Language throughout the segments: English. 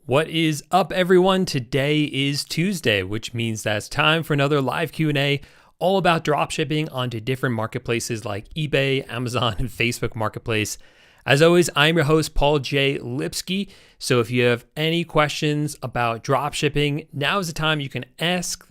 What is up, everyone? Today is Tuesday, which means that it's time for another live Q&A all about dropshipping onto different marketplaces like eBay, Amazon, and Facebook Marketplace. As always, I'm your host, Paul J. Lipsky. So if you have any questions about dropshipping, now is the time you can ask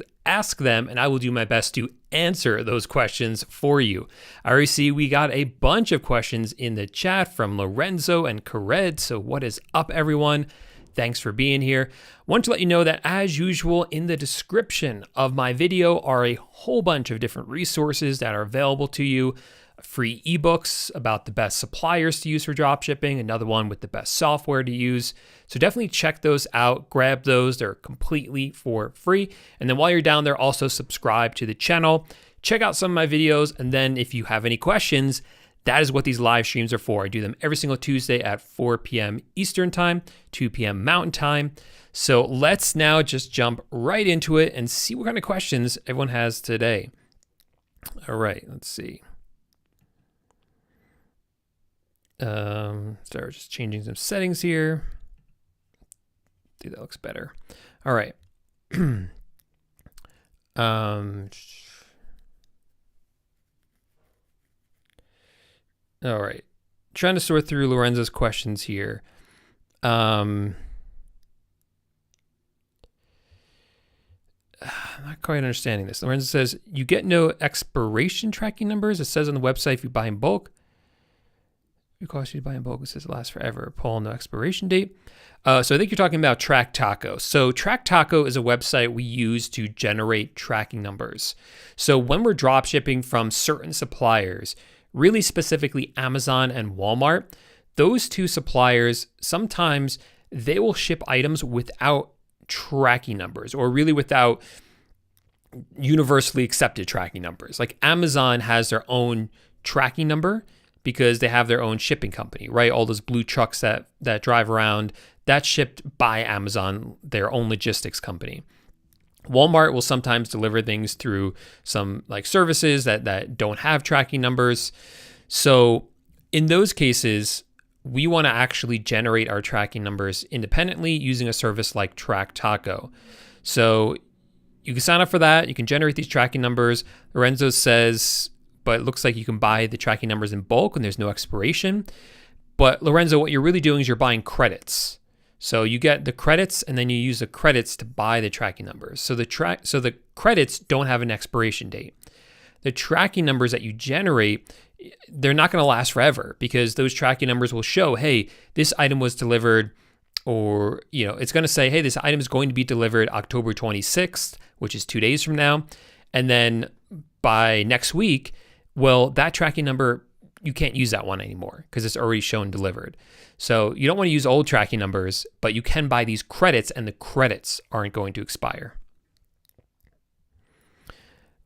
them, and I will do my best to answer those questions for you. I already see we got a bunch of questions in the chat from Lorenzo and Kared. So what is up, everyone? Thanks for being here. Want to let you know that, as usual, in the description of my video are a whole bunch of different resources that are available to you. Free ebooks about the best suppliers to use for dropshipping, another one with the best software to use. So definitely check those out, grab those. They're completely for free. And then while you're down there, also subscribe to the channel, check out some of my videos. And then if you have any questions, that is what these live streams are for. I do them every single Tuesday at 4 p.m. Eastern Time, 2 p.m. Mountain Time. So let's now just jump right into it and see what kind of questions everyone has today. All right, let's see. Start just changing some settings here. I think that looks better. All right. All right. Trying to sort through Lorenzo's questions here. I'm not quite understanding this. Lorenzo says, you get no expiration tracking numbers. It says on the website if you buy in bulk. It costs you to buy in bulk. It says it lasts forever. Paul, no expiration date. So I think you're talking about Track Taco. So Track Taco is a website we use to generate tracking numbers. So when we're drop shipping from certain suppliers, really specifically Amazon and Walmart, those two suppliers, sometimes they will ship items without tracking numbers, or really without universally accepted tracking numbers. Like Amazon has their own tracking number because they have their own shipping company, right? All those blue trucks that drive around, that's shipped by Amazon, their own logistics company. Walmart will sometimes deliver things through some like services that don't have tracking numbers. So in those cases, we want to actually generate our tracking numbers independently using a service like Track Taco. So you can sign up for that. You can generate these tracking numbers. Lorenzo says, but it looks like you can buy the tracking numbers in bulk and there's no expiration. But Lorenzo, what you're really doing is you're buying credits. So you get the credits and then you use the credits to buy the tracking numbers. So the credits don't have an expiration date. The tracking numbers that you generate, they're not going to last forever because those tracking numbers will show, hey, this item was delivered, or, it's going to say, hey, this item is going to be delivered October 26th, which is 2 days from now. And then by next week, well, that tracking number, you can't use that one anymore because it's already shown delivered. So you don't want to use old tracking numbers, but you can buy these credits and the credits aren't going to expire.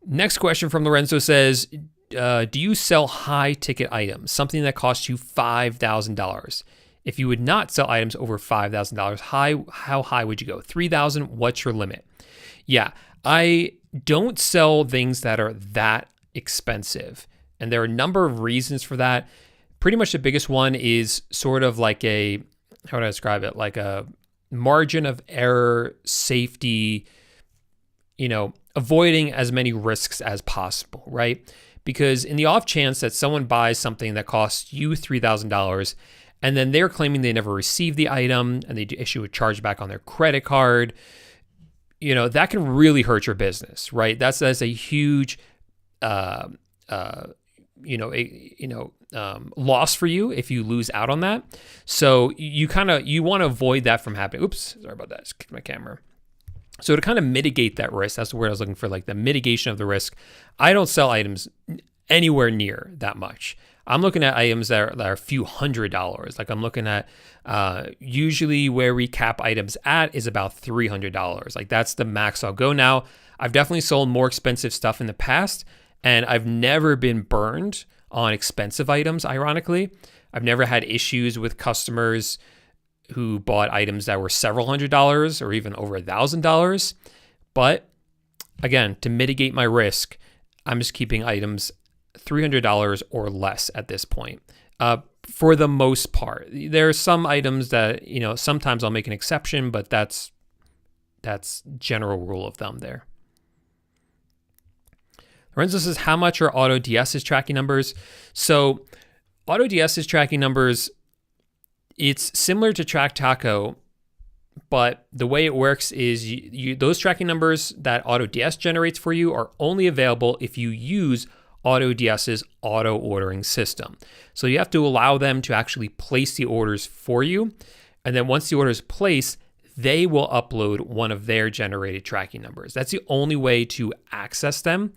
Next question from Lorenzo says, do you sell high ticket items, something that costs you $5,000? If you would not sell items over $5,000, how high would you go? $3,000, what's your limit? Yeah, I don't sell things that are that expensive. And there are a number of reasons for that. Pretty much the biggest one is sort of like how would I describe it? Like a margin of error, safety, avoiding as many risks as possible, right? Because in the off chance that someone buys something that costs you $3,000 and then they're claiming they never received the item and they issue a chargeback on their credit card, that can really hurt your business, right? That's a huge loss for you if you lose out on that. So you want to avoid that from happening. Oops, sorry about that. Just kicked my camera. So to kind of mitigate that risk, that's the word I was looking for, like the mitigation of the risk. I don't sell items anywhere near that much. I'm looking at items that are a few $100s. Like I'm looking at usually where we cap items at is about $300. Like that's the max I'll go now. I've definitely sold more expensive stuff in the past, and I've never been burned on expensive items, ironically. I've never had issues with customers who bought items that were several $100s or even over $1,000. But again, to mitigate my risk, I'm just keeping items $300 or less at this point. for the most part. There are some items that, you know, sometimes I'll make an exception, but that's general rule of thumb there. Lorenzo says, how much are AutoDS's tracking numbers? So AutoDS's tracking numbers, it's similar to TrackTaco, but the way it works is those tracking numbers that AutoDS generates for you are only available if you use AutoDS's auto ordering system. So you have to allow them to actually place the orders for you. And then once the order is placed, they will upload one of their generated tracking numbers. That's the only way to access them.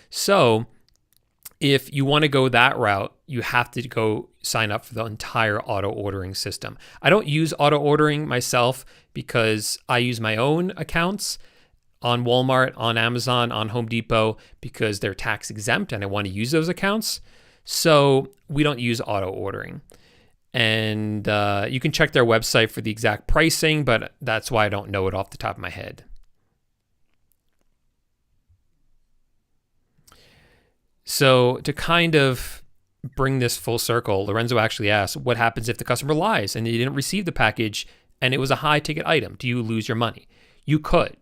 So if you want to go that route, you have to go sign up for the entire auto ordering system. I don't use auto ordering myself because I use my own accounts on Walmart, on Amazon, on Home Depot, because they're tax exempt and I want to use those accounts. So we don't use auto ordering. And you can check their website for the exact pricing, but that's why I don't know it off the top of my head. So to kind of bring this full circle, Lorenzo actually asked, what happens if the customer lies and you didn't receive the package and it was a high ticket item? Do you lose your money? You could.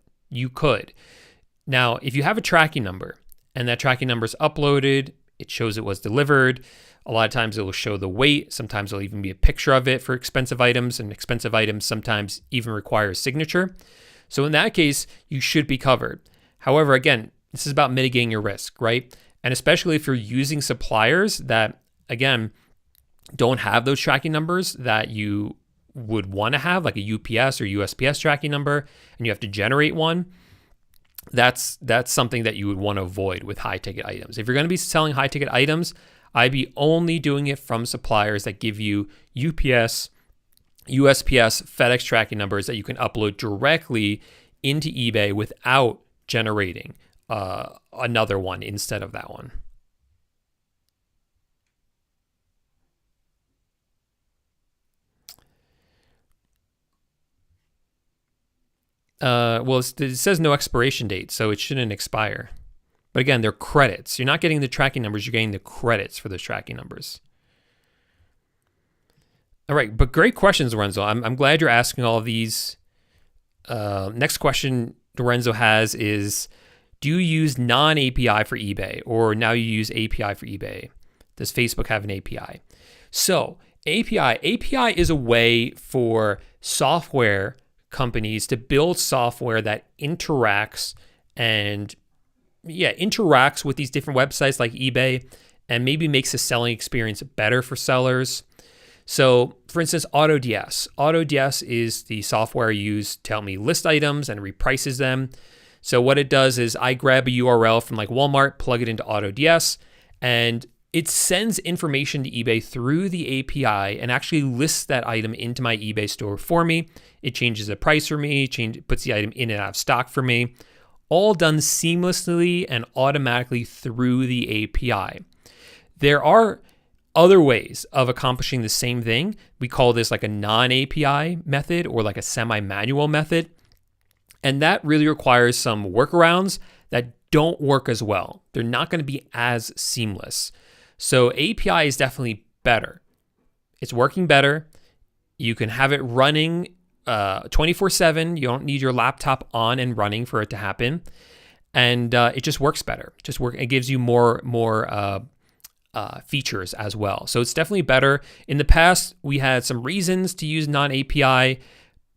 Now, if you have a tracking number and that tracking number is uploaded, it shows it was delivered. A lot of times it will show the weight. Sometimes there'll even be a picture of it for expensive items, and expensive items sometimes even require a signature. So in that case, you should be covered. However, again, this is about mitigating your risk, right? And especially if you're using suppliers that, again, don't have those tracking numbers that you would want to have, like a UPS or USPS tracking number, and you have to generate one, that's something that you would want to avoid with high ticket items. If you're going to be selling high ticket items, I'd be only doing it from suppliers that give you UPS, USPS, FedEx tracking numbers that you can upload directly into eBay without generating another one instead of that one. Well, it says no expiration date, so it shouldn't expire. But again, they're credits. You're not getting the tracking numbers, you're getting the credits for those tracking numbers. All right, but great questions, Lorenzo. I'm glad you're asking all of these. Next question Lorenzo has is, do you use non-API for eBay, or now you use API for eBay? Does Facebook have an API? So API is a way for software companies to build software that interacts with these different websites like eBay, and maybe makes the selling experience better for sellers. So for instance, AutoDS. AutoDS is the software used to help me list items and reprices them. So what it does is I grab a URL from like Walmart, plug it into AutoDS, and it sends information to eBay through the API and actually lists that item into my eBay store for me. It changes the price for me, puts the item in and out of stock for me, all done seamlessly and automatically through the API. There are other ways of accomplishing the same thing. We call this like a non-API method or like a semi-manual method. And that really requires some workarounds that don't work as well. They're not going to be as seamless. So API is definitely better. It's working better. You can have it running 24/7. You don't need your laptop on and running for it to happen. And it just works better. It gives you more features as well. So it's definitely better. In the past, we had some reasons to use non-API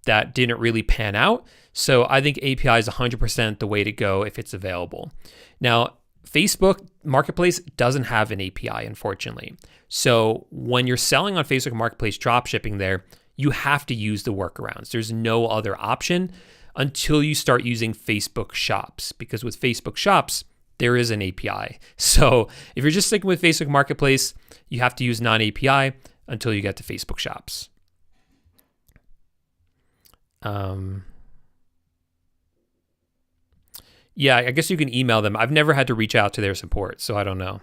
that didn't really pan out. So I think API is 100% the way to go if it's available. Now, Facebook Marketplace doesn't have an API, unfortunately. So when you're selling on Facebook Marketplace dropshipping there, you have to use the workarounds. There's no other option until you start using Facebook Shops, because with Facebook Shops, there is an API. So if you're just sticking with Facebook Marketplace, you have to use non-API until you get to Facebook Shops. Yeah, I guess you can email them. I've never had to reach out to their support, so I don't know.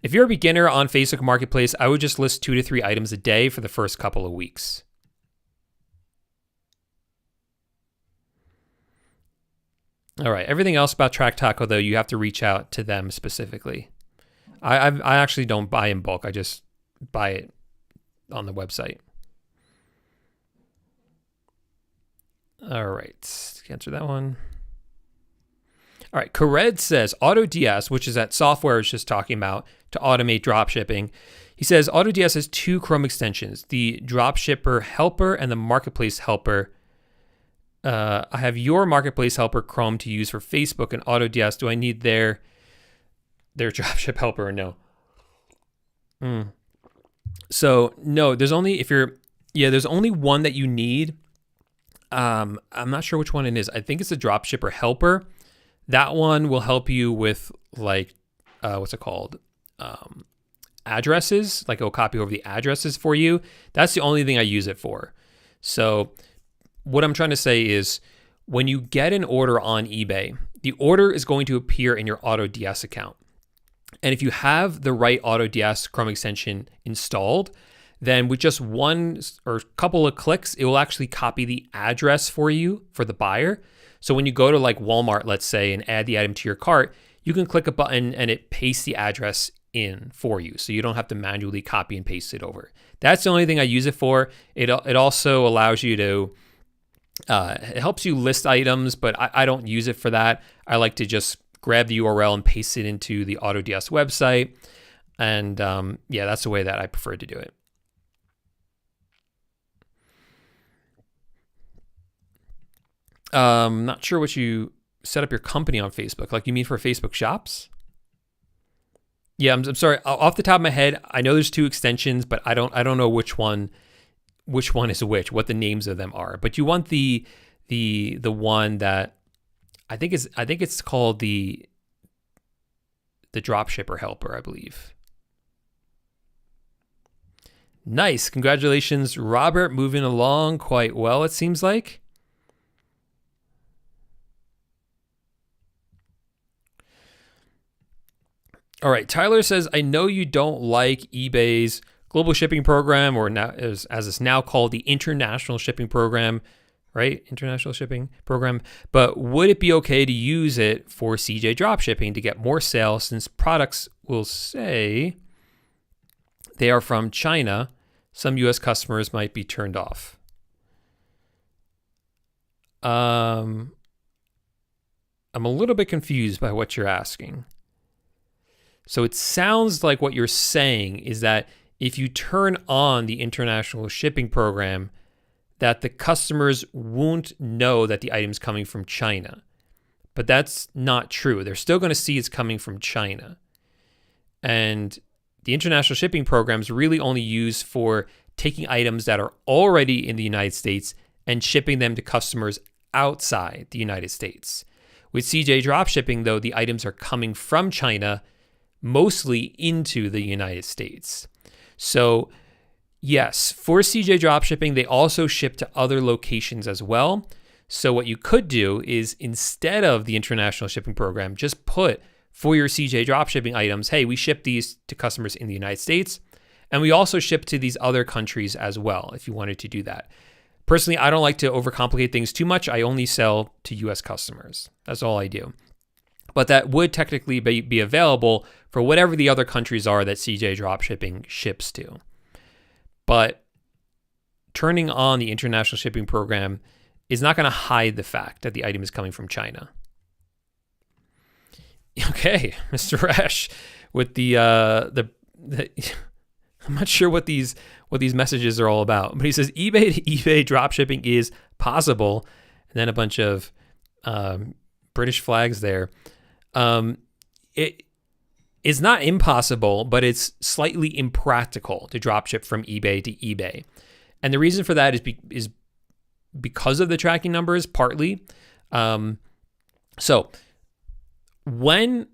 If you're a beginner on Facebook Marketplace, I would just list 2 to 3 items a day for the first couple of weeks. All right, everything else about TrackTaco, though, you have to reach out to them specifically. I actually don't buy in bulk. I just buy it on the website. All right, answer that one. All right, Kared says AutoDS, which is that software I was just talking about to automate dropshipping. He says AutoDS has 2 Chrome extensions, the Dropshipper Helper and the Marketplace Helper. I have your Marketplace Helper Chrome to use for Facebook and AutoDS. Do I need their Dropship Helper or no? So no, there's only there's only one that you need. I'm not sure which one it is. I think it's the Dropshipper Helper. That one will help you with like what's it called? Addresses. Like it'll copy over the addresses for you. That's the only thing I use it for. So what I'm trying to say is when you get an order on eBay, the order is going to appear in your AutoDS account. And if you have the right AutoDS Chrome extension installed, then with just one or couple of clicks, it will actually copy the address for you for the buyer. So when you go to like Walmart, let's say, and add the item to your cart, you can click a button and it pastes the address in for you. So you don't have to manually copy and paste it over. That's the only thing I use it for. It also allows you to, it helps you list items, but I don't use it for that. I like to just grab the URL and paste it into the AutoDS website. And that's the way that I prefer to do it. Not sure what you set up your company on Facebook. Like you mean for Facebook shops? Yeah, I'm sorry. Off the top of my head, I know there's 2 extensions, but I don't know which one is which, what the names of them are. But you want the one that I think it's called the Dropshipper Helper, I believe. Nice. Congratulations, Robert. Moving along quite well, it seems like. All right, Tyler says, I know you don't like eBay's global shipping program, or now as it's now called, the international shipping program, right? International shipping program. But would it be okay to use it for CJ dropshipping to get more sales since products will say they are from China? Some US customers might be turned off. I'm a little bit confused by what you're asking. So it sounds like what you're saying is that if you turn on the international shipping program, that the customers won't know that the item's coming from China. But that's not true. They're still going to see it's coming from China. And the international shipping program is really only used for taking items that are already in the United States and shipping them to customers outside the United States. With CJ dropshipping, though, the items are coming from China mostly into the United States. So yes, for CJ dropshipping, they also ship to other locations as well. So what you could do is, instead of the international shipping program, just put for your CJ dropshipping items, hey, we ship these to customers in the United States, and we also ship to these other countries as well, if you wanted to do that. Personally, I don't like to overcomplicate things too much. I only sell to US customers. That's all I do. But that would technically be available for whatever the other countries are that CJ dropshipping ships to. But turning on the international shipping program is not going to hide the fact that the item is coming from China. Okay, Mr. Resh, with the I'm not sure what these messages are all about, but he says eBay to eBay dropshipping is possible, and then a bunch of British flags there. It is not impossible, but it's slightly impractical to dropship from eBay to eBay. And the reason for that is because of the tracking numbers, partly. So when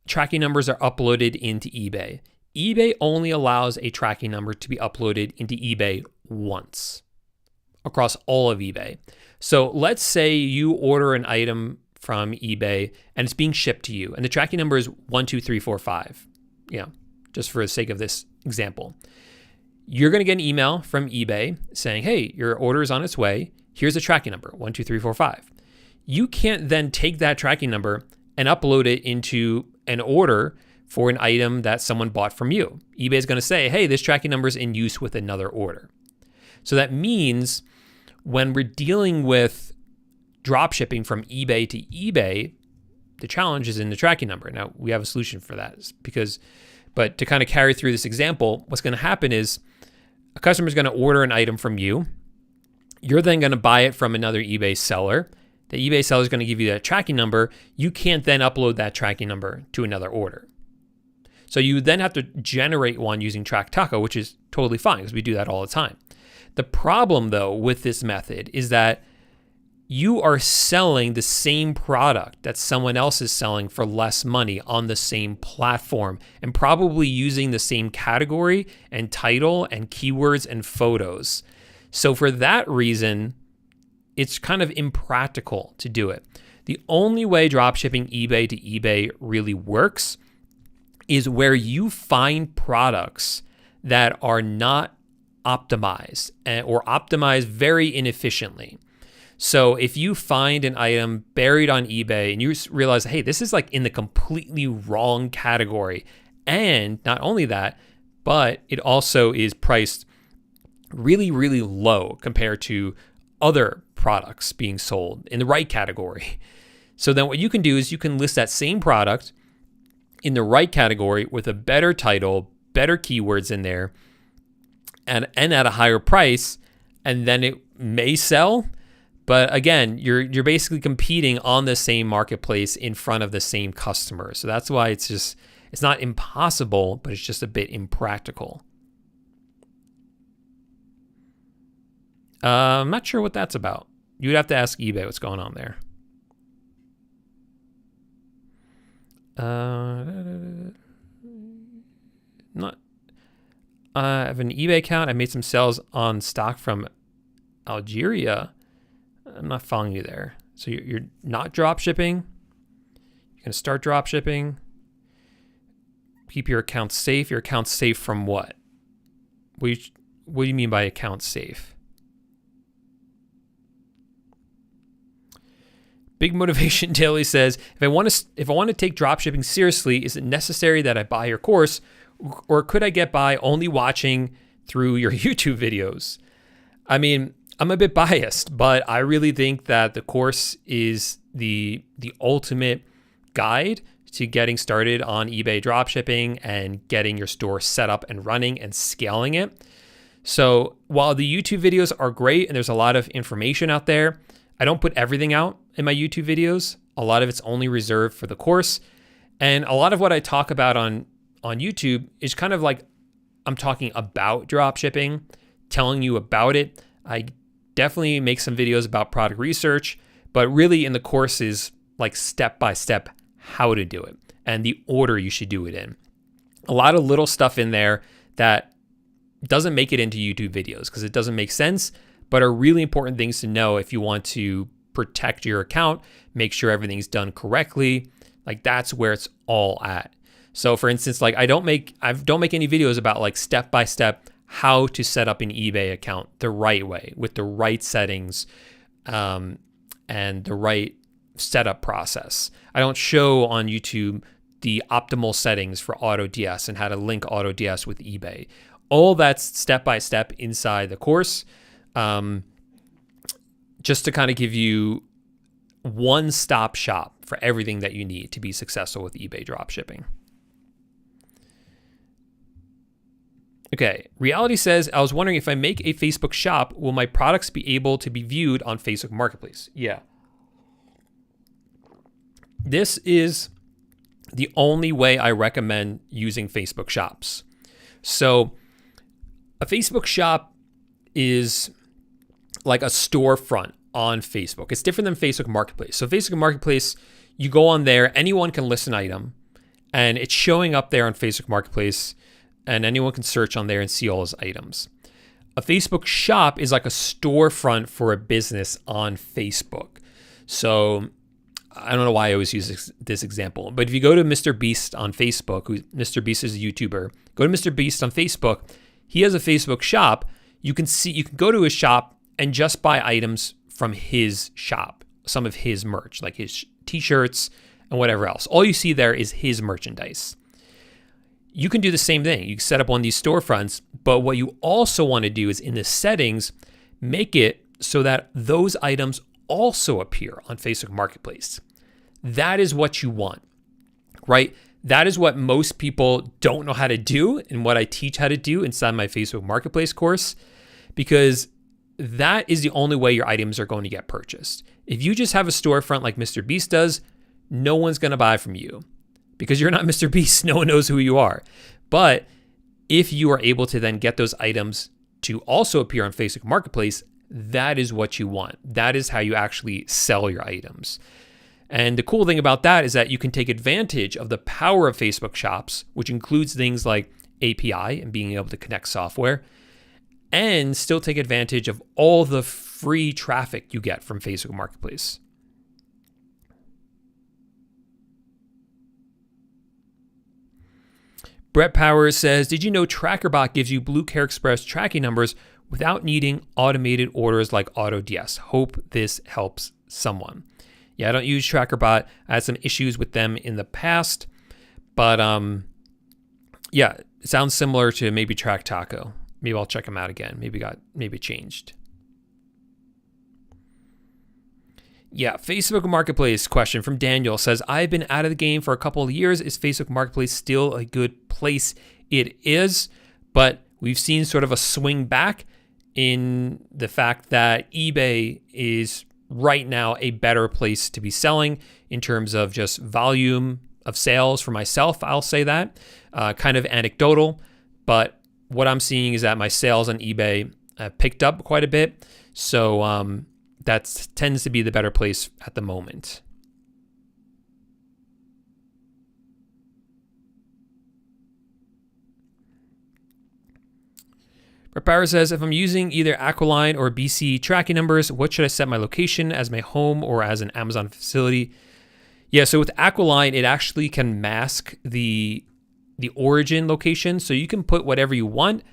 tracking numbers are uploaded into eBay, eBay only allows a tracking number to be uploaded into eBay once across all of eBay. So let's say you order an item from eBay and it's being shipped to you, and the tracking number is 12345. Just for the sake of this example, you're going to get an email from eBay saying, hey, your order is on its way. Here's a tracking number, 12345. You can't then take that tracking number and upload it into an order for an item that someone bought from you. eBay is going to say, hey, this tracking number is in use with another order. So that means when we're dealing with drop shipping from eBay to eBay, the challenge is in the tracking number. Now, we have a solution for that but to kind of carry through this example, what's going to happen is a customer is going to order an item from you. You're then going to buy it from another eBay seller. The eBay seller is going to give you that tracking number. You can't then upload that tracking number to another order. So you then have to generate one using TrackTaco, which is totally fine because we do that all the time. The problem, though, with this method is that you are selling the same product that someone else is selling for less money on the same platform and probably using the same category and title and keywords and photos. So for that reason, it's kind of impractical to do it. The only way dropshipping eBay to eBay really works is where you find products that are not optimized or optimized very inefficiently. So if you find an item buried on eBay and you realize, hey, this is like in the completely wrong category, and not only that, but it also is priced really, really low compared to other products being sold in the right category. So then what you can do is you can list that same product in the right category with a better title, better keywords in there, and at a higher price, and then it may sell. But again, you're basically competing on the same marketplace in front of the same customer. So that's why it's not impossible, but it's just a bit impractical. I'm not sure what that's about. You'd have to ask eBay what's going on there. I have an eBay account. I made some sales on stock from Algeria. I'm not following you there. So you're not drop shipping. You're going to start drop shipping. Keep your account safe. Your account's safe from what? What do you mean by account safe? Big Motivation Daily says, if I want to take drop shipping seriously, is it necessary that I buy your course, or could I get by only watching through your YouTube videos? I mean, I'm a bit biased, but I really think that the course is the ultimate guide to getting started on eBay dropshipping and getting your store set up and running and scaling it. So while the YouTube videos are great and there's a lot of information out there, I don't put everything out in my YouTube videos. A lot of it's only reserved for the course. And a lot of what I talk about on YouTube is kind of like I'm talking about dropshipping, telling you about it. I definitely make some videos about product research, but really in the course is like step-by-step how to do it and the order you should do it in. A lot of little stuff in there that doesn't make it into YouTube videos because it doesn't make sense, but are really important things to know if you want to protect your account, make sure everything's done correctly. Like that's where it's all at. So for instance, like I don't make any videos about like step-by-step how to set up an eBay account the right way with the right settings and the right setup process. I don't show on YouTube the optimal settings for AutoDS and how to link AutoDS with eBay. All that's step-by-step inside the course, just to kind of give you one-stop shop for everything that you need to be successful with eBay dropshipping. Okay, Reality says, I was wondering if I make a Facebook shop, will my products be able to be viewed on Facebook Marketplace? Yeah. This is the only way I recommend using Facebook shops. So a Facebook shop is like a storefront on Facebook. It's different than Facebook Marketplace. So Facebook Marketplace, you go on there, anyone can list an item, and it's showing up there on Facebook Marketplace, and anyone can search on there and see all his items. A Facebook shop is like a storefront for a business on Facebook. So I don't know why I always use this example, but if you go to Mr. Beast on Facebook, Mr. Beast is a YouTuber, go to Mr. Beast on Facebook, he has a Facebook shop. You can go to his shop and just buy items from his shop, some of his merch, like his t-shirts and whatever else. All you see there is his merchandise. you can do the same thing. You can set up one of these storefronts, but what you also want to do is in the settings, make it so that those items also appear on Facebook Marketplace. That is what you want, right? That is what most people don't know how to do and what I teach how to do inside my Facebook Marketplace course, because that is the only way your items are going to get purchased. If you just have a storefront like Mr. Beast does, no one's going to buy from you because you're not Mr. Beast. No one knows who you are. But if you are able to then get those items to also appear on Facebook Marketplace, that is what you want. That is how you actually sell your items. And the cool thing about that is that you can take advantage of the power of Facebook Shops, which includes things like API and being able to connect software, and still take advantage of all the free traffic you get from Facebook Marketplace. Brett Powers says, did you know TrackerBot gives you Blue Care Express tracking numbers without needing automated orders like AutoDS? Hope this helps someone. Yeah, I don't use TrackerBot. I had some issues with them in the past, but yeah, it sounds similar to maybe Track Taco. Maybe I'll check them out again. Maybe it changed. Yeah, Facebook Marketplace question from Daniel says, I've been out of the game for a couple of years. Is Facebook Marketplace still a good place? It is, but we've seen sort of a swing back in the fact that eBay is right now a better place to be selling in terms of just volume of sales for myself. I'll say that kind of anecdotal, but what I'm seeing is that my sales on eBay picked up quite a bit. So that tends to be the better place at the moment. Repair says, if I'm using either Aqualine or BC tracking numbers, what should I set my location as my home or as an Amazon facility? Yeah, so with Aqualine, it actually can mask the origin location. So you can put whatever you want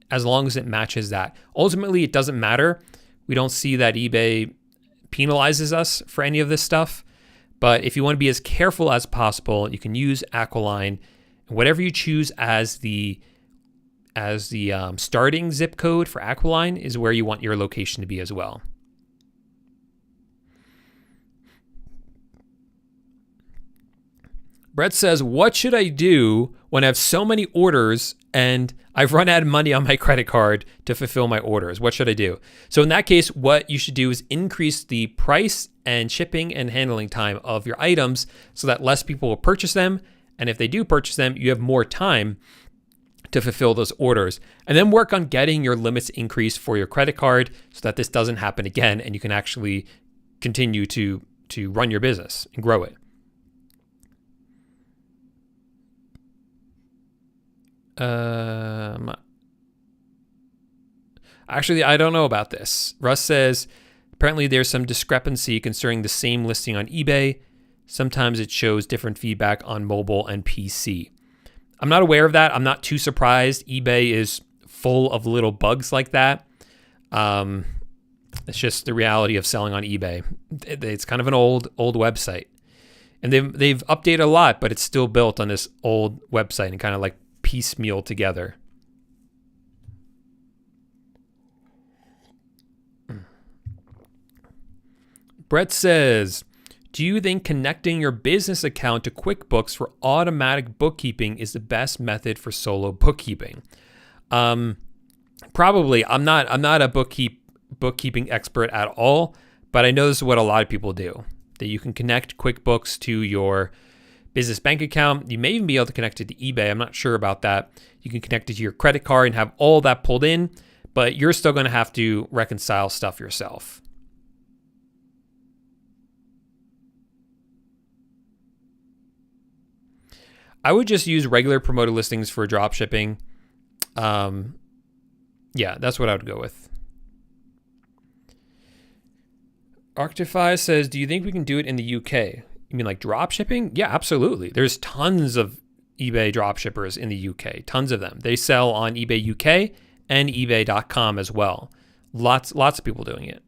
as long as it matches that. Ultimately, it doesn't matter. We don't see that eBay penalizes us for any of this stuff. But if you want to be as careful as possible, you can use Aqualine. Whatever you choose as the starting zip code for Aqualine is where you want your location to be as well. Brett says, what should I do when I have so many orders and I've run out of money on my credit card to fulfill my orders? What should I do? So in that case, what you should do is increase the price and shipping and handling time of your items so that less people will purchase them. And if they do purchase them, you have more time to fulfill those orders, and then work on getting your limits increased for your credit card so that this doesn't happen again and you can actually continue to run your business and grow it. Actually, I don't know about this. Russ says, apparently there's some discrepancy concerning the same listing on eBay. Sometimes it shows different feedback on mobile and PC. I'm not aware of that. I'm not too surprised. eBay is full of little bugs like that. It's just the reality of selling on eBay. It's kind of an old website. And they've updated a lot, but it's still built on this old website and kind of like piecemeal together. Brett says, do you think connecting your business account to QuickBooks for automatic bookkeeping is the best method for solo bookkeeping? Probably. I'm not a bookkeeping expert at all, but I know this is what a lot of people do. That you can connect QuickBooks to your business bank account. You may even be able to connect it to eBay. I'm not sure about that. You can connect it to your credit card and have all that pulled in, but you're still going to have to reconcile stuff yourself. I would just use regular promoted listings for drop shipping. Yeah, that's what I would go with. Arctify says, do you think we can do it in the UK? You mean like drop shipping? Yeah, absolutely. There's tons of eBay drop shippers in the UK, tons of them. They sell on eBay UK and ebay.com as well. Lots of people doing it.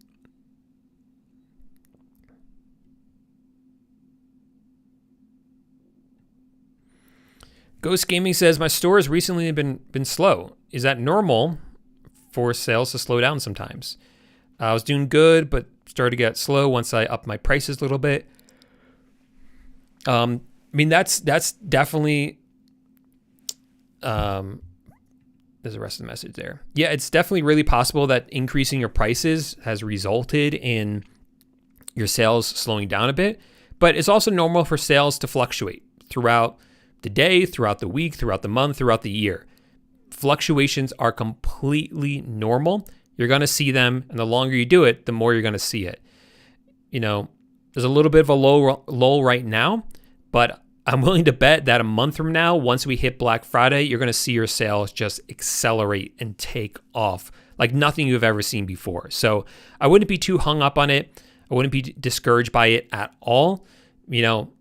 Ghost Gaming says, my store has recently been slow. Is that normal for sales to slow down sometimes? I was doing good, but started to get slow once I upped my prices a little bit. I mean, that's definitely, there's the rest of the message there. Yeah, it's definitely really possible that increasing your prices has resulted in your sales slowing down a bit, but it's also normal for sales to fluctuate throughout the day, throughout the week, throughout the month, throughout the year. Fluctuations are completely normal. You're going to see them, and the longer you do it, the more you're going to see it. You know, there's a little bit of a lull right now, but I'm willing to bet that a month from now, once we hit Black Friday, you're going to see your sales just accelerate and take off like nothing you've ever seen before. So I wouldn't be too hung up on it. I wouldn't be discouraged by it at all. You know,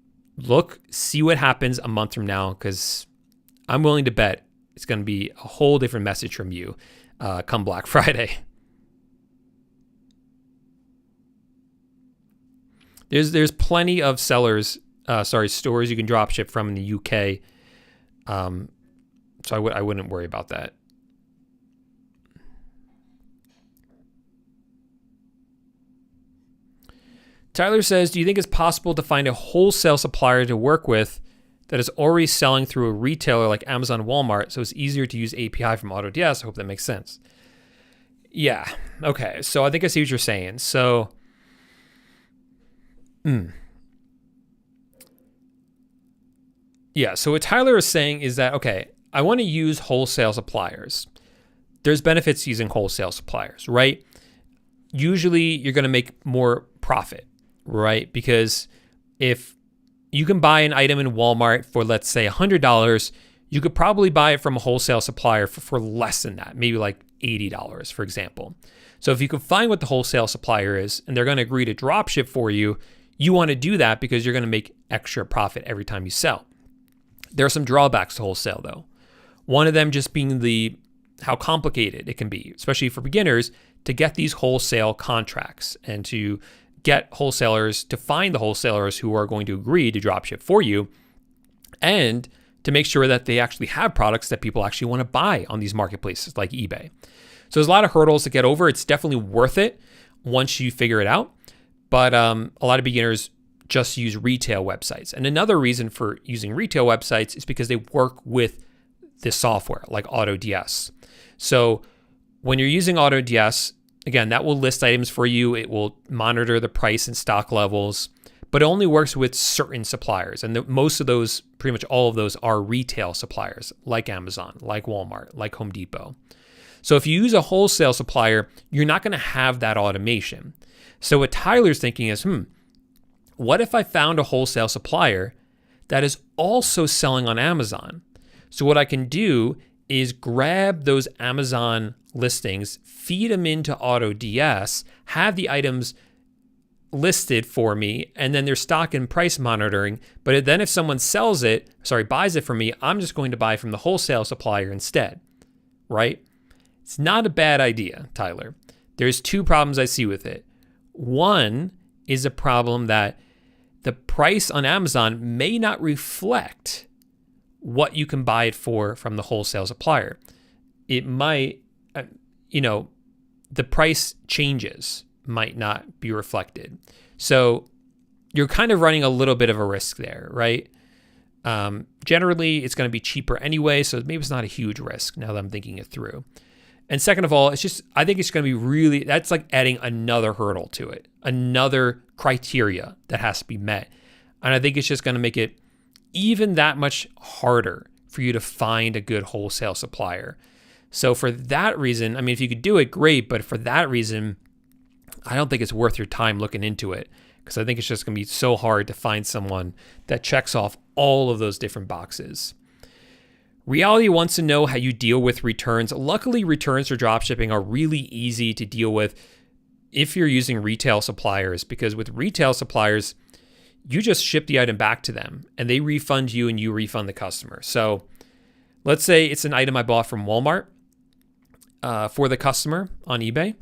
see what happens a month from now, because I'm willing to bet it's going to be a whole different message from you come Black Friday. There's plenty of stores you can drop ship from in the UK. So I wouldn't worry about that. Tyler says, do you think it's possible to find a wholesale supplier to work with that is already selling through a retailer like Amazon, Walmart, so it's easier to use API from AutoDS? I hope that makes sense. Yeah. Okay. So I think I see what you're saying. So, yeah. So what Tyler is saying is that, okay, I want to use wholesale suppliers. There's benefits using wholesale suppliers, right? Usually you're going to make more profit, right? Because if you can buy an item in Walmart for, let's say, $100, you could probably buy it from a wholesale supplier for less than that, maybe like $80, for example. So if you can find what the wholesale supplier is and they're going to agree to drop ship for you, you want to do that because you're going to make extra profit every time you sell. There are some drawbacks to wholesale, though. One of them just being how complicated it can be, especially for beginners, to get these wholesale contracts and to get wholesalers to find the wholesalers who are going to agree to dropship for you, and to make sure that they actually have products that people actually want to buy on these marketplaces like eBay. So there's a lot of hurdles to get over. It's definitely worth it once you figure it out. But a lot of beginners just use retail websites. And another reason for using retail websites is because they work with the software like AutoDS. So when you're using AutoDS, again, that will list items for you. It will monitor the price and stock levels, but it only works with certain suppliers. And most of those, pretty much all of those, are retail suppliers like Amazon, like Walmart, like Home Depot. So if you use a wholesale supplier, you're not going to have that automation. So what Tyler's thinking is, what if I found a wholesale supplier that is also selling on Amazon? So what I can do is grab those Amazon listings, feed them into AutoDS, have the items listed for me, and then there's stock and price monitoring. But then if someone buys it from me, I'm just going to buy from the wholesale supplier instead, right? It's not a bad idea, Tyler. There's two problems I see with it. One is a problem that the price on Amazon may not reflect what you can buy it for from the wholesale supplier. It might, the price changes might not be reflected. So you're kind of running a little bit of a risk there, right? Generally, it's going to be cheaper anyway, so maybe it's not a huge risk now that I'm thinking it through. And second of all, I think it's going to be that's like adding another hurdle to it, another criteria that has to be met. And I think it's just going to make it even that much harder for you to find a good wholesale supplier. So for that reason, I mean, if you could do it, great. But for that reason, I don't think it's worth your time looking into it, because I think it's just going to be so hard to find someone that checks off all of those different boxes. Reality wants to know how you deal with returns. Luckily, returns for dropshipping are really easy to deal with if you're using retail suppliers, because with retail suppliers, you just ship the item back to them and they refund you and you refund the customer. So let's say it's an item I bought from Walmart for the customer on eBay.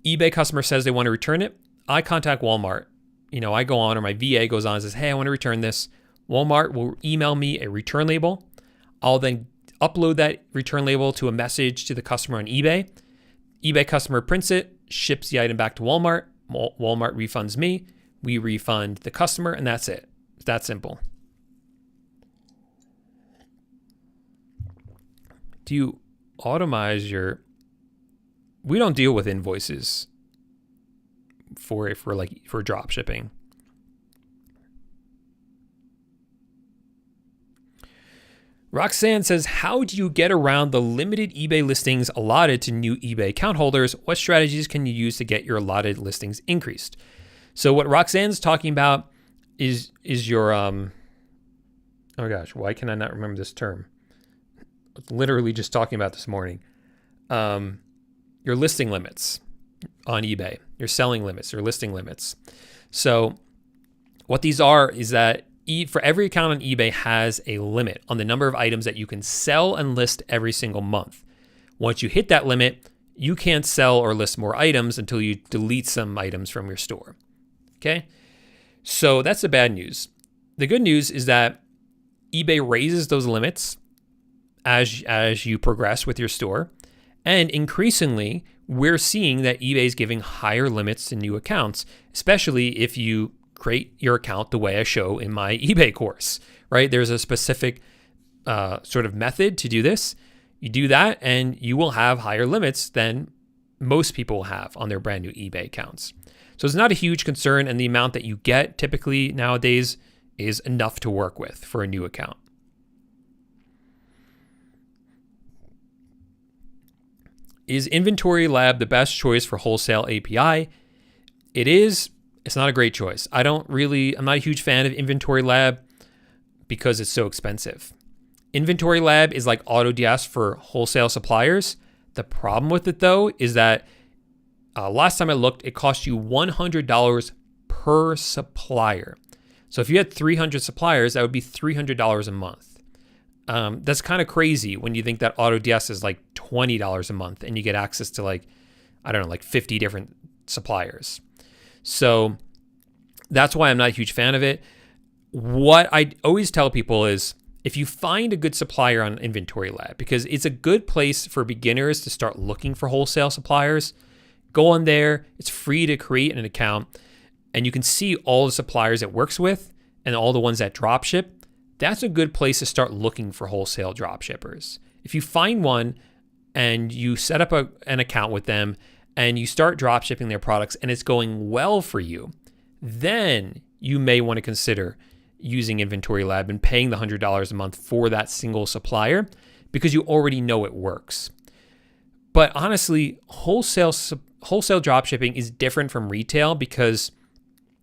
eBay customer says they want to return it. I contact Walmart. I go on, or my VA goes on and says, hey, I want to return this. Walmart will email me a return label. I'll then upload that return label to a message to the customer on eBay. eBay customer prints it, ships the item back to Walmart. Walmart refunds me. We refund the customer, and that's it. It's that simple. Do you automize your... We don't deal with invoices for drop shipping. Roxanne says, how do you get around the limited eBay listings allotted to new eBay account holders? What strategies can you use to get your allotted listings increased? So what Roxanne's talking about is your, oh my gosh, why can I not remember this term? I was literally just talking about this morning. Your listing limits on eBay, your selling limits, your listing limits. So what these are is that for every account on eBay has a limit on the number of items that you can sell and list every single month. Once you hit that limit, you can't sell or list more items until you delete some items from your store. Okay? So that's the bad news. The good news is that eBay raises those limits as you progress with your store. And increasingly, we're seeing that eBay is giving higher limits to new accounts, especially if you create your account the way I show in my eBay course, right? There's a specific sort of method to do this. You do that and you will have higher limits than most people have on their brand new eBay accounts. So it's not a huge concern, and the amount that you get typically nowadays is enough to work with for a new account. Is Inventory Lab the best choice for Wholesale API? It is. It's not a great choice. I'm not a huge fan of Inventory Lab because it's so expensive. Inventory Lab is like AutoDS for wholesale suppliers. The problem with it, though, is that last time I looked, it cost you $100 per supplier. So if you had 300 suppliers, that would be $300 a month. That's kind of crazy when you think that AutoDS is like $20 a month and you get access to like 50 different suppliers. So that's why I'm not a huge fan of it. What I always tell people is if you find a good supplier on Inventory Lab, because it's a good place for beginners to start looking for wholesale suppliers, go on there. It's free to create an account and you can see all the suppliers it works with and all the ones that drop ship. That's a good place to start looking for wholesale drop shippers. If you find one and you set up an account with them and you start drop shipping their products and it's going well for you, then you may want to consider using Inventory Lab and paying the $100 a month for that single supplier because you already know it works. But honestly, wholesale drop shipping is different from retail because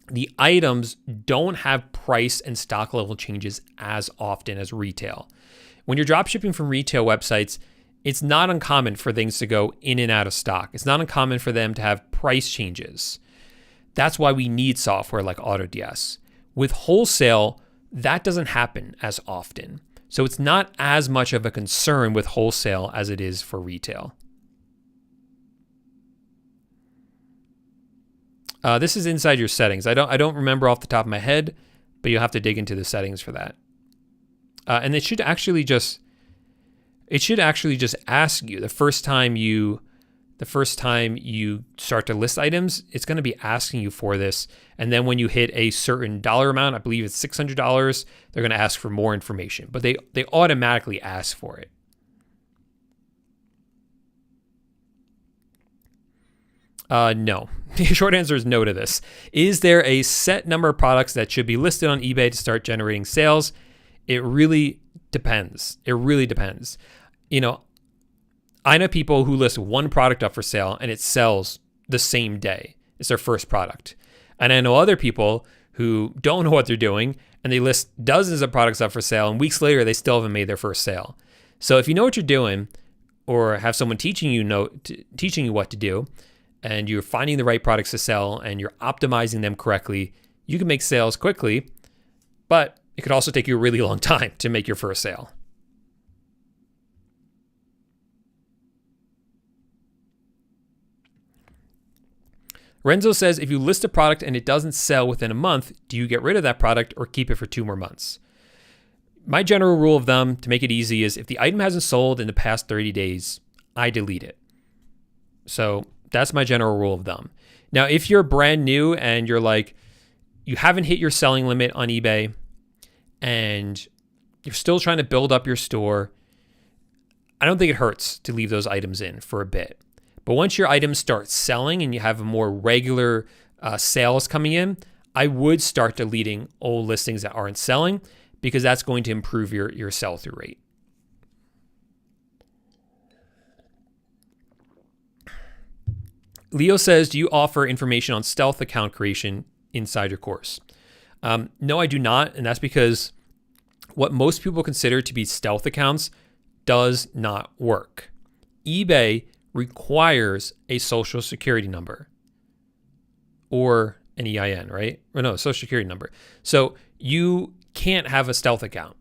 the items don't have price and stock level changes as often as retail. When you're drop shipping from retail websites, it's not uncommon for things to go in and out of stock. It's not uncommon for them to have price changes. That's why we need software like AutoDS. With wholesale, that doesn't happen as often. So it's not as much of a concern with wholesale as it is for retail. This is inside your settings. I don't remember off the top of my head, but you'll have to dig into the settings for that. And it should actually just ask you the first time you start to list items, it's going to be asking you for this. And then when you hit a certain dollar amount, I believe it's $600, they're going to ask for more information, but they automatically ask for it. No. The short answer is no to this. Is there a set number of products that should be listed on eBay to start generating sales? It really depends. I know people who list one product up for sale and it sells the same day. It's their first product. And I know other people who don't know what they're doing and they list dozens of products up for sale and weeks later they still haven't made their first sale. So if you know what you're doing or have someone teaching you what to do, and you're finding the right products to sell and you're optimizing them correctly, you can make sales quickly, but it could also take you a really long time to make your first sale. Renzo says, if you list a product and it doesn't sell within a month, do you get rid of that product or keep it for 2 more months? My general rule of thumb to make it easy is if the item hasn't sold in the past 30 days, I delete it. So that's my general rule of thumb. Now, if you're brand new and you're like, you haven't hit your selling limit on eBay and you're still trying to build up your store, I don't think it hurts to leave those items in for a bit. But once your items start selling and you have more regular sales coming in, I would start deleting old listings that aren't selling because that's going to improve your sell-through rate. Leo says, do you offer information on stealth account creation inside your course? No, I do not. And that's because what most people consider to be stealth accounts does not work. eBay requires a social security number or an EIN, right? Or no, social security number. So you can't have a stealth account,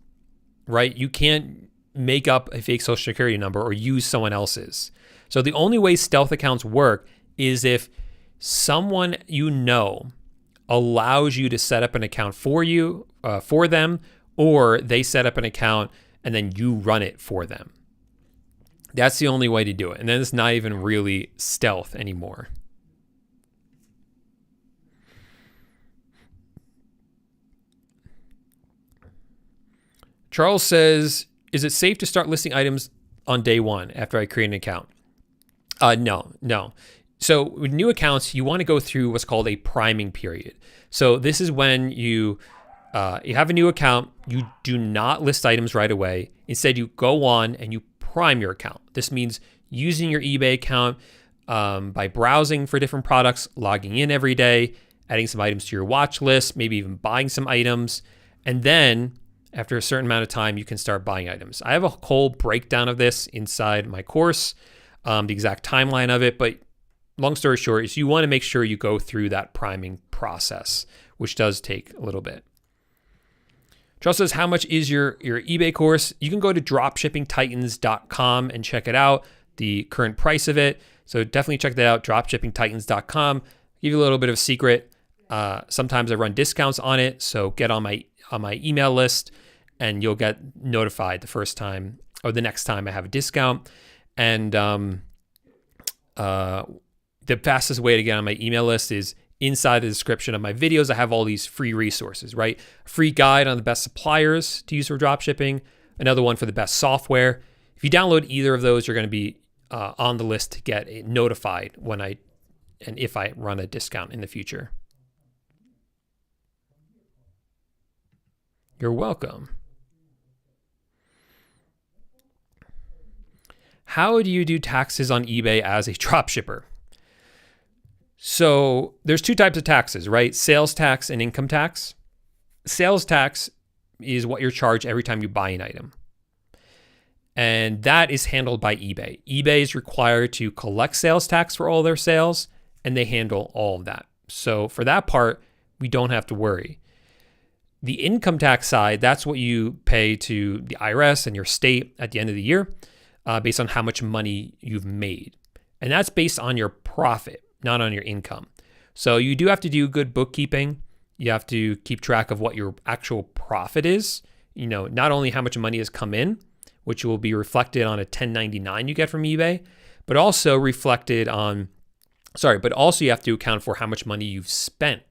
right? You can't make up a fake social security number or use someone else's. So the only way stealth accounts work is if someone you know allows you to set up an account for you, for them, or they set up an account and then you run it for them. That's the only way to do it. And then it's not even really stealth anymore. Charles says, is it safe to start listing items on day one after I create an account? No. So with new accounts, you want to go through what's called a priming period. So this is when you have a new account, you do not list items right away. Instead, you go on and you prime your account. This means using your eBay account by browsing for different products, logging in every day, adding some items to your watch list, maybe even buying some items. And then after a certain amount of time, you can start buying items. I have a whole breakdown of this inside my course, the exact timeline of it, but long story short is you want to make sure you go through that priming process, which does take a little bit. Charles says, how much is your eBay course? You can go to dropshippingtitans.com and check it out, the current price of it. So definitely check that out, dropshippingtitans.com. Give you a little bit of a secret. Sometimes I run discounts on it, so get on my email list and you'll get notified the first time or the next time I have a discount. And the fastest way to get on my email list is inside the description of my videos. I have all these free resources, right? A free guide on the best suppliers to use for dropshipping, another one for the best software. If you download either of those, you're going to be on the list to get notified when and if I run a discount in the future. You're welcome. How do you do taxes on eBay as a dropshipper? So there's two types of taxes, right? Sales tax and income tax. Sales tax is what you're charged every time you buy an item. And that is handled by eBay. eBay is required to collect sales tax for all their sales, and they handle all of that. So for that part, we don't have to worry. The income tax side, that's what you pay to the IRS and your state at the end of the year, based on how much money you've made. And that's based on your profit, not on your income. So you do have to do good bookkeeping. You have to keep track of what your actual profit is. You know, not only how much money has come in, which will be reflected on a 1099 you get from eBay, but also you have to account for how much money you've spent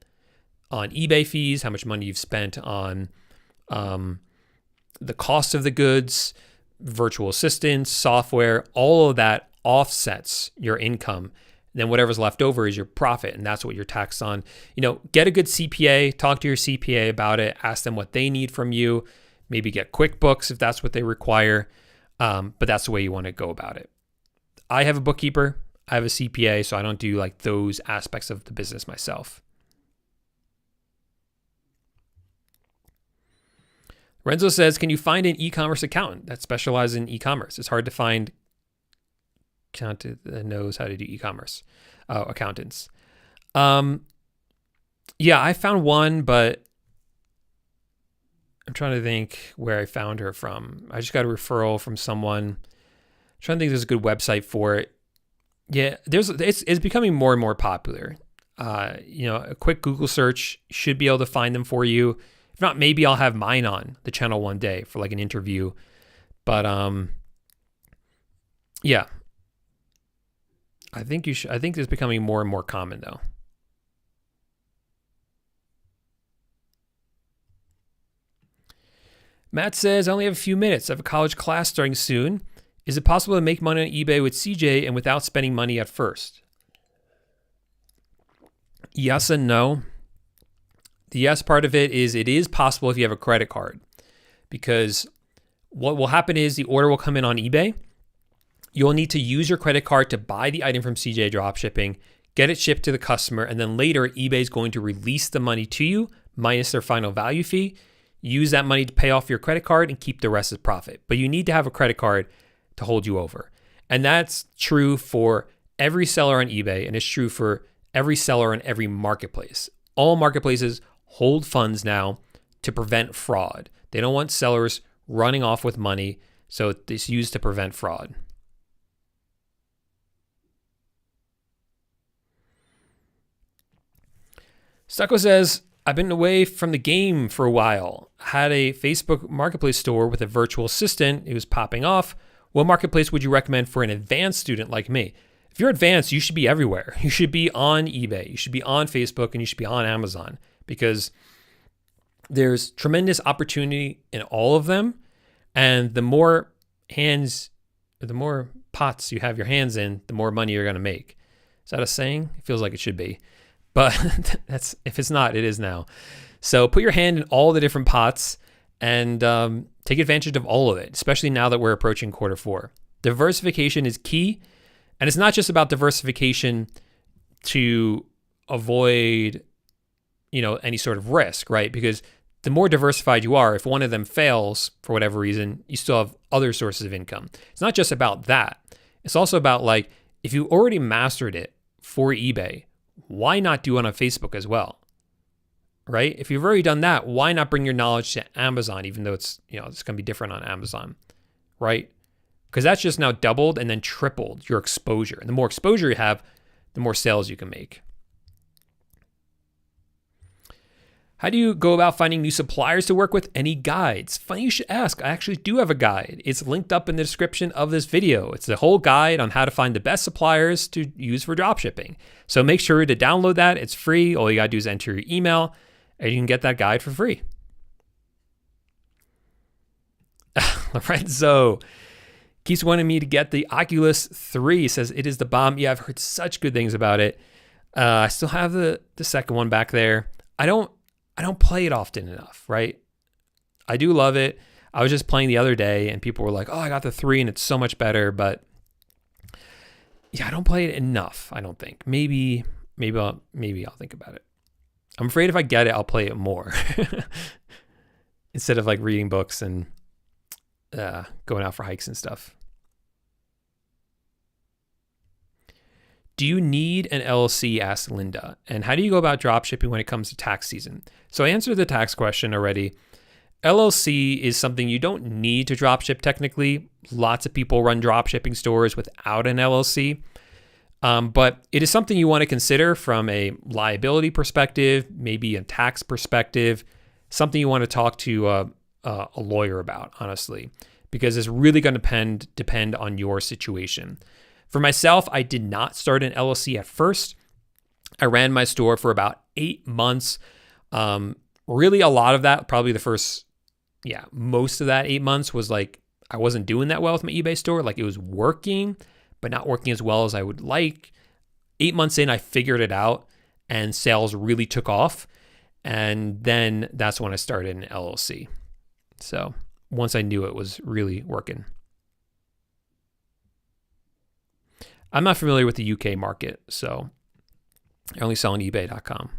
on eBay fees, how much money you've spent on the cost of the goods, virtual assistants, software, all of that offsets your income. And then whatever's left over is your profit, and that's what you're taxed on. You know, get a good CPA, talk to your CPA about it, ask them what they need from you, maybe get QuickBooks if that's what they require, but that's the way you want to go about it. I have a bookkeeper, I have a CPA, so I don't do like those aspects of the business myself. Renzo says, can you find an e-commerce accountant that specializes in e-commerce? It's hard to find accountant that knows how to do e-commerce, accountants. Yeah, I found one, but I'm trying to think where I found her from. I just got a referral from someone. I'm trying to think there's a good website for it. Yeah, it's becoming more and more popular. A quick Google search should be able to find them for you. If not, maybe I'll have mine on the channel one day for like an interview. But yeah, I think it's becoming more and more common though. Matt says, I only have a few minutes. I have a college class starting soon. Is it possible to make money on eBay with CJ and without spending money at first? Yes and no. The yes part of it is possible if you have a credit card, because what will happen is the order will come in on eBay. You'll need to use your credit card to buy the item from CJ Dropshipping, get it shipped to the customer, and then later eBay is going to release the money to you minus their final value fee. Use that money to pay off your credit card and keep the rest as profit. But you need to have a credit card to hold you over. And that's true for every seller on eBay, and it's true for every seller on every marketplace. All marketplaces hold funds now to prevent fraud. They don't want sellers running off with money, so it's used to prevent fraud. Stucco says, I've been away from the game for a while. Had a Facebook marketplace store with a virtual assistant. It was popping off. What marketplace would you recommend for an advanced student like me? If you're advanced, you should be everywhere. You should be on eBay. You should be on Facebook, and you should be on Amazon, because there's tremendous opportunity in all of them. And the more pots you have your hands in, the more money you're going to make. Is that a saying? It feels like it should be. But if it's not, it is now. So put your hand in all the different pots and take advantage of all of it, especially now that we're approaching Q4. Diversification is key. And it's not just about diversification to avoid, any sort of risk, right? Because the more diversified you are, if one of them fails for whatever reason, you still have other sources of income. It's not just about that. It's also about, like, if you already mastered it for eBay, why not do it on Facebook as well, right? If you've already done that, why not bring your knowledge to Amazon, even though it's going to be different on Amazon, right? Because that's just now doubled and then tripled your exposure. And the more exposure you have, the more sales you can make. How do you go about finding new suppliers to work with? Any guides? Funny you should ask. I actually do have a guide. It's linked up in the description of this video. It's the whole guide on how to find the best suppliers to use for dropshipping. So make sure to download that. It's free. All you gotta do is enter your email and you can get that guide for free. Lorenzo keeps wanting me to get the Oculus 3. Says it is the bomb. Yeah, I've heard such good things about it. I still have the second one back there. I don't play it often enough, right? I do love it. I was just playing the other day and people were like, oh, I got the 3 and it's so much better. But yeah, I don't play it enough, I don't think. Maybe I'll think about it. I'm afraid if I get it, I'll play it more instead of like reading books and going out for hikes and stuff. Do you need an LLC? Asked Linda. And how do you go about dropshipping when it comes to tax season? So I answered the tax question already. LLC is something you don't need to dropship technically. Lots of people run dropshipping stores without an LLC. But it is something you want to consider from a liability perspective, maybe a tax perspective, something you want to talk to a lawyer about, honestly, because it's really going to depend on your situation. For myself, I did not start an LLC at first. I ran my store for about 8 months. Really, a lot of that, probably most of that 8 months was like, I wasn't doing that well with my eBay store. Like, it was working, but not working as well as I would like. 8 months in, I figured it out and sales really took off. And then that's when I started an LLC. So once I knew it was really working. I'm not familiar with the UK market, so I only sell on eBay.com.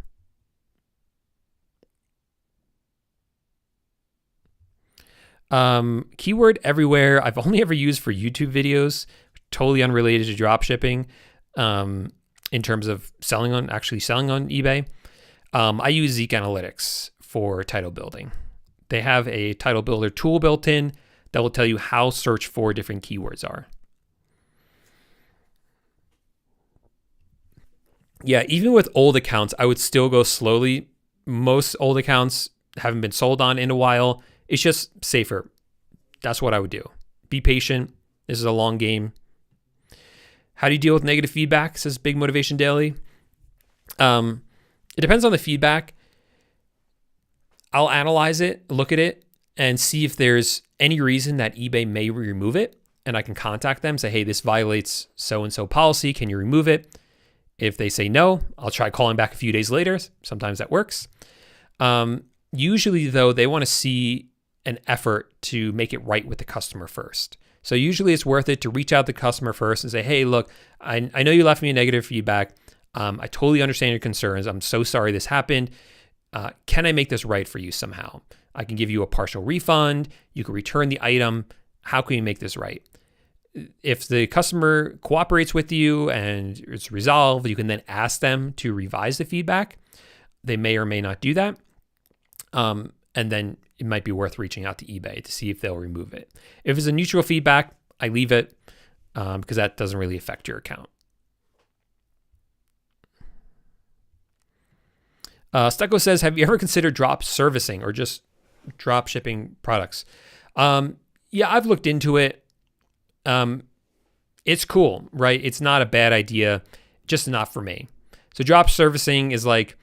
Keyword everywhere. I've only ever used for YouTube videos, totally unrelated to dropshipping. In terms of selling on eBay. I use Zeek Analytics for title building. They have a title builder tool built in that will tell you how search for different keywords are. Yeah, even with old accounts, I would still go slowly. Most old accounts, haven't been sold on in a while. It's just safer. That's what I would do. Be patient. This is a long game. How do you deal with negative feedback? Says Big Motivation Daily. It depends on the feedback. I'll analyze it, look at it, and see if there's any reason that eBay may remove it. And I can contact them, say, hey, this violates so-and-so policy. Can you remove it? If they say no, I'll try calling back a few days later. Sometimes that works. Usually, though, they want to see an effort to make it right with the customer first. So usually it's worth it to reach out to the customer first and say, hey, look, I know you left me a negative feedback. I totally understand your concerns. I'm so sorry this happened. Can I make this right for you somehow? I can give you a partial refund. You can return the item. How can we make this right? If the customer cooperates with you and it's resolved, you can then ask them to revise the feedback. They may or may not do that. And then it might be worth reaching out to eBay to see if they'll remove it. If it's a neutral feedback, I leave it because that doesn't really affect your account. Stucco says, have you ever considered drop servicing or just drop shipping products? Yeah, I've looked into it. It's cool, right? It's not a bad idea, just not for me. So drop servicing is like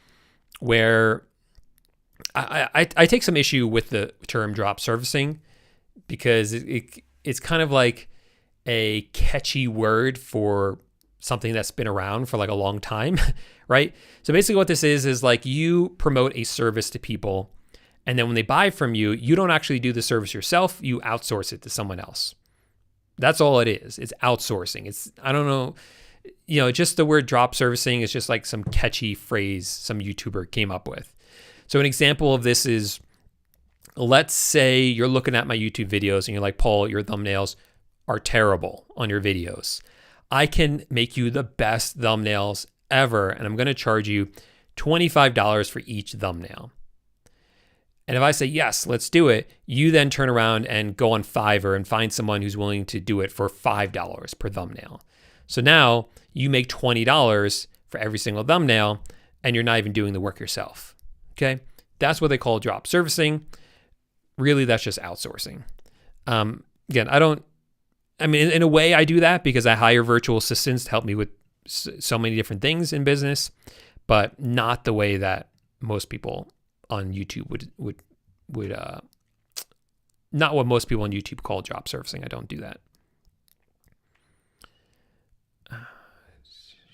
where I take some issue with the term drop servicing because it's kind of like a catchy word for something that's been around for like a long time, right? So basically what this is like you promote a service to people, and then when they buy from you, you don't actually do the service yourself, you outsource it to someone else. That's all it is. It's outsourcing. It's, I don't know, just the word drop servicing is just like some catchy phrase some YouTuber came up with. So an example of this is, let's say you're looking at my YouTube videos and you're like, Paul, your thumbnails are terrible on your videos. I can make you the best thumbnails ever, and I'm going to charge you $25 for each thumbnail. And if I say, yes, let's do it, you then turn around and go on Fiverr and find someone who's willing to do it for $5 per thumbnail. So now you make $20 for every single thumbnail, and you're not even doing the work yourself. Okay, that's what they call drop servicing. Really, that's just outsourcing. Again, in a way I do that because I hire virtual assistants to help me with so many different things in business, but not the way that most people on YouTube would not what most people on YouTube call drop servicing. I don't do that.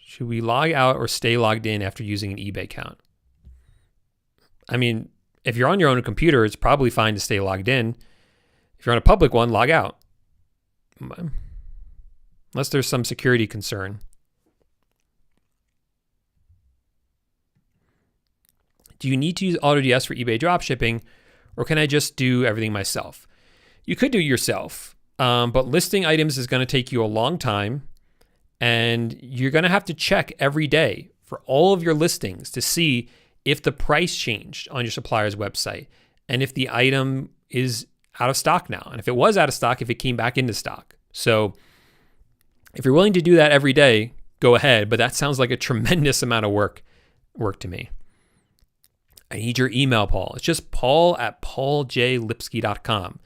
Should we log out or stay logged in after using an eBay account? I mean, if you're on your own computer, it's probably fine to stay logged in. If you're on a public one, log out. Unless there's some security concern. Do you need to use AutoDS for eBay dropshipping, or can I just do everything myself? You could do it yourself, but listing items is going to take you a long time, and you're going to have to check every day for all of your listings to see if the price changed on your supplier's website and if the item is out of stock now, and if it was out of stock, if it came back into stock. So if you're willing to do that every day, go ahead, but that sounds like a tremendous amount of work to me. I need your email, Paul. It's just paul@pauljlipsky.com.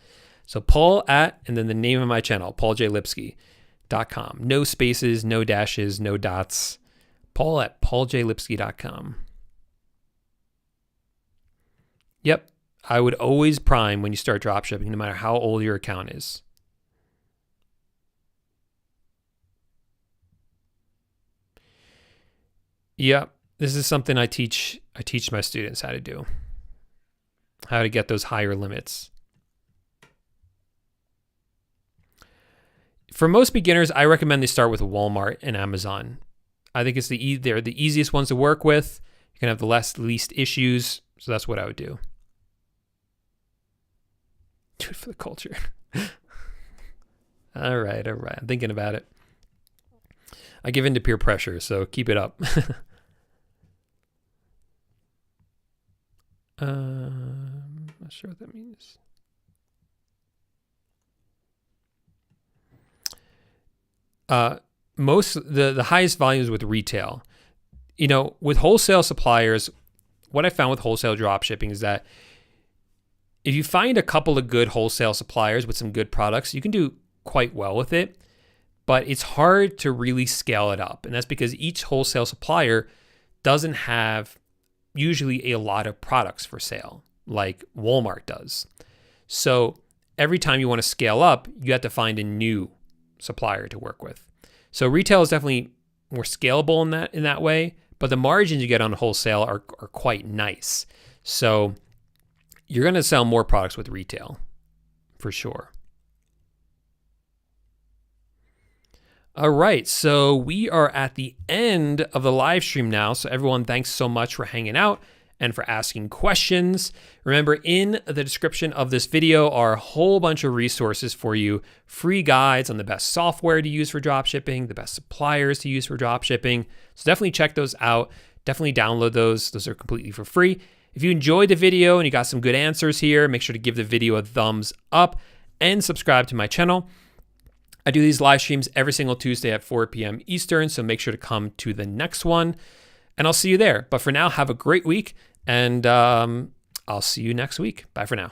So Paul at, and then the name of my channel, pauljlipsky.com. No spaces, no dashes, no dots. paul@pauljlipsky.com. Yep, I would always prime when you start dropshipping, no matter how old your account is. Yep, this is something I teach my students how to do. How to get those higher limits. For most beginners, I recommend they start with Walmart and Amazon. I think they're the easiest ones to work with. You can have the least issues, so that's what I would do. Do it for the culture. All right. I'm thinking about it. I give in to peer pressure, so keep it up. Not sure what that means. The highest volumes with retail. With wholesale suppliers, what I found with wholesale drop shipping is that If you find a couple of good wholesale suppliers with some good products, you can do quite well with it, but it's hard to really scale it up. And that's because each wholesale supplier doesn't have usually a lot of products for sale like Walmart does. So every time you want to scale up, you have to find a new supplier to work with. So retail is definitely more scalable in that way, but the margins you get on wholesale are quite nice. So you're going to sell more products with retail for sure. All right, so we are at the end of the live stream now. So everyone, thanks so much for hanging out and for asking questions. Remember, in the description of this video are a whole bunch of resources for you, free guides on the best software to use for dropshipping, the best suppliers to use for dropshipping. So definitely check those out. Definitely download those. Those are completely for free. If you enjoyed the video and you got some good answers here, make sure to give the video a thumbs up and subscribe to my channel. I do these live streams every single Tuesday at 4 p.m. Eastern, so make sure to come to the next one, and I'll see you there. But for now, have a great week, and I'll see you next week. Bye for now.